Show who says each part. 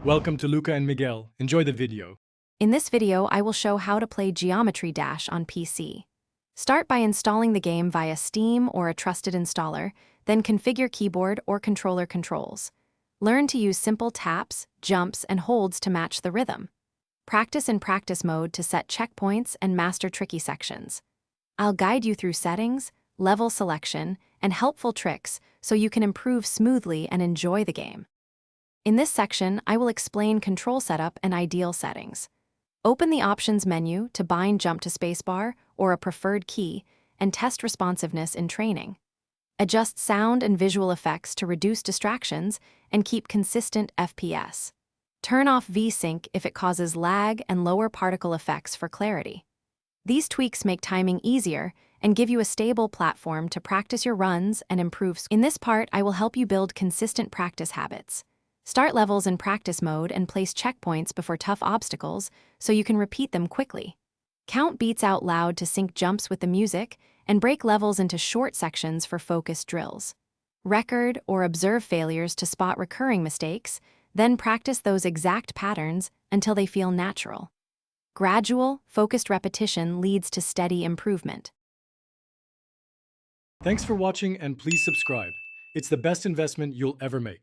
Speaker 1: Welcome to Luca and Miguel. Enjoy the video.
Speaker 2: In this video, I will show how to play Geometry Dash on PC. Start by installing the game via Steam or a trusted installer, then configure keyboard or controller controls. Learn to use simple taps, jumps, and holds to match the rhythm. Practice in practice mode to set checkpoints and master tricky sections. I'll guide you through settings, level selection, and helpful tricks so you can improve smoothly and enjoy the game. In this section, I will explain control setup and ideal settings. Open the Options menu to bind jump to spacebar or a preferred key and test responsiveness in training. Adjust sound and visual effects to reduce distractions and keep consistent FPS. Turn off VSync if it causes lag and lower particle effects for clarity. These tweaks make timing easier and give you a stable platform to practice your runs and improve. In this part, I will help you build consistent practice habits. Start levels in practice mode and place checkpoints before tough obstacles so you can repeat them quickly. Count beats out loud to sync jumps with the music and break levels into short sections for focused drills. Record or observe failures to spot recurring mistakes, then practice those exact patterns until they feel natural. Gradual, focused repetition leads to steady improvement.
Speaker 1: Thanks for watching and please subscribe. It's the best investment you'll ever make.